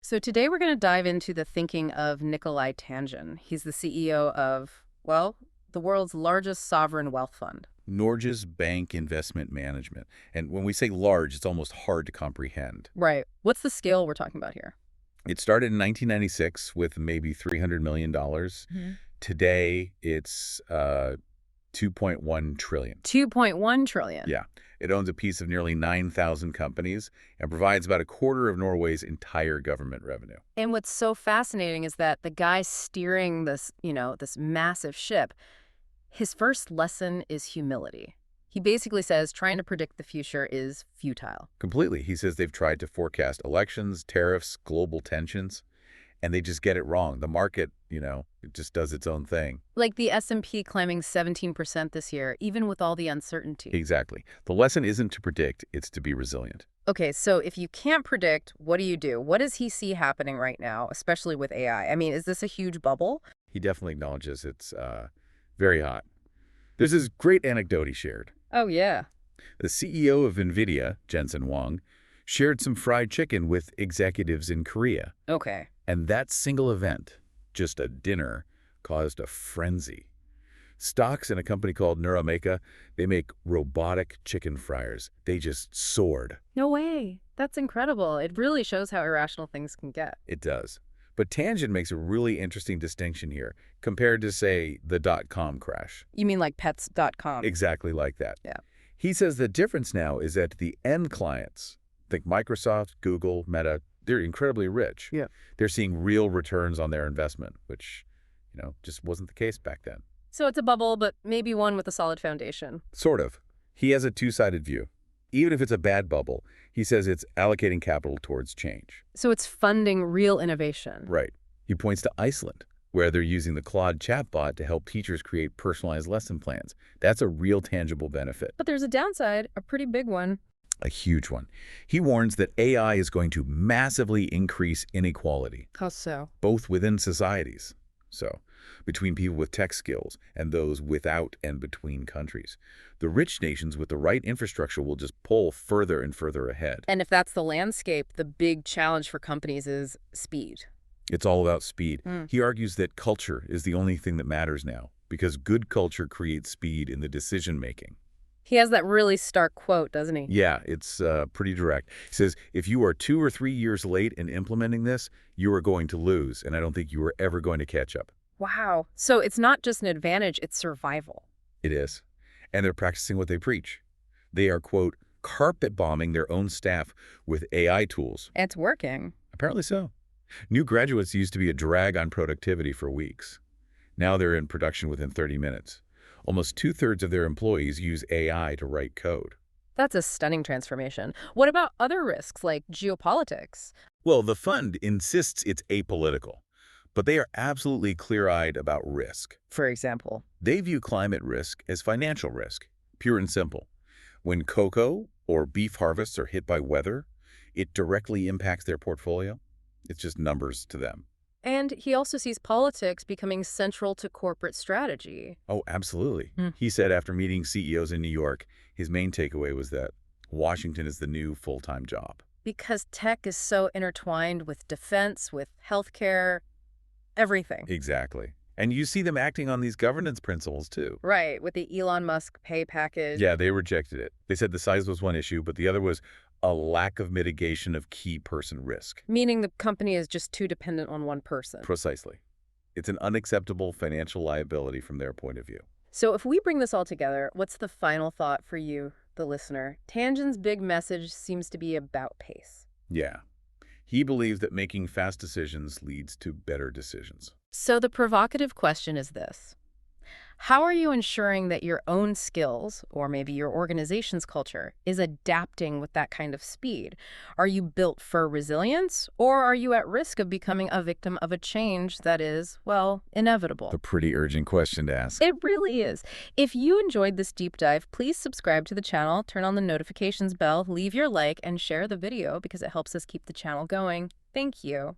So today we're going to dive into the thinking of Nicolai Tangen. He's the CEO of, well, the world's largest sovereign wealth fund. Norges Bank Investment Management. And when we say large, it's almost hard to comprehend. Right. What's the scale we're talking about here? It started in 1996 with maybe $300 million. Mhm. Today, it's 2.1 trillion. 2.1 trillion. Yeah. It owns a piece of nearly 9,000 companies and provides about a quarter of Norway's entire government revenue. And what's so fascinating is that the guy steering this massive ship, his first lesson is humility. He basically says trying to predict the future is futile. Completely. He says they've tried to forecast elections, tariffs, global tensions, and they just get it wrong. The market, it just does its own thing. Like the S&P climbing 17% this year, even with all the uncertainty. Exactly. The lesson isn't to predict, it's to be resilient. Okay, so if you can't predict, what do you do? What does he see happening right now, especially with AI? I mean, is this a huge bubble? He definitely acknowledges it's very hot. There's this great anecdote he shared. Oh, yeah. The CEO of NVIDIA, Jensen Huang, shared some fried chicken with executives in Korea. Okay. And that single event, just a dinner, caused a frenzy. Stocks in a company called Neuromeca, they make robotic chicken fryers. They just soared. No way. That's incredible. It really shows how irrational things can get. It does. But Tangen makes a really interesting distinction here compared to, say, the dotcom crash. You mean like pets.com? Exactly like that. Yeah. He says the difference now is that the end clients, think Microsoft, Google, Meta, they're incredibly rich. Yeah. They're seeing real returns on their investment, which, just wasn't the case back then. So it's a bubble, but maybe one with a solid foundation. Sort of. He has a two-sided view. Even if it's a bad bubble, he says it's allocating capital towards change. So it's funding real innovation. Right. He points to Iceland, where they're using the Claude chatbot to help teachers create personalized lesson plans. That's a real tangible benefit. But there's a downside, a pretty big one. A huge one. He warns that AI is going to massively increase inequality, How so? both within societies. So, between people with tech skills and those without and between countries. The rich nations with the right infrastructure will just pull further and further ahead. And if that's the landscape, the big challenge for companies is speed. It's all about speed. Mm. He argues that culture is the only thing that matters now, because good culture creates speed in the decision-making. He has that really stark quote, doesn't he? Yeah, it's pretty direct. He says, if you are 2 or 3 years late in implementing this, you are going to lose, and I don't think you are ever going to catch up. Wow. So it's not just an advantage, it's survival. It is. And they're practicing what they preach. They are, quote, carpet bombing their own staff with AI tools. It's working. Apparently so. New graduates used to be a drag on productivity for weeks. Now they're in production within 30 minutes. Almost 2/3 of their employees use AI to write code. That's a stunning transformation. What about other risks like geopolitics? Well, the fund insists it's apolitical, but they are absolutely clear-eyed about risk. For example. They view climate risk as financial risk, pure and simple. When cocoa or beef harvests are hit by weather, it directly impacts their portfolio. It's just numbers to them. And he also sees politics becoming central to corporate strategy. Oh, absolutely. Hmm. He said after meeting CEOs in New York, his main takeaway was that Washington is the new full-time job. Because tech is so intertwined with defense, with healthcare, everything. Exactly. And you see them acting on these governance principles, too. Right, with the Elon Musk pay package. Yeah, they rejected it. They said the size was one issue, but the other was a lack of mitigation of key person risk. Meaning the company is just too dependent on one person. Precisely. It's an unacceptable financial liability from their point of view. So if we bring this all together, what's the final thought for you, the listener? Tangen's big message seems to be about pace. Yeah. He believes that making fast decisions leads to better decisions. So the provocative question is this. How are you ensuring that your own skills, or maybe your organization's culture, is adapting with that kind of speed? Are you built for resilience, or are you at risk of becoming a victim of a change that is, well, inevitable? A pretty urgent question to ask. It really is. If you enjoyed this deep dive, please subscribe to the channel, turn on the notifications bell, leave your like, and share the video because it helps us keep the channel going. Thank you.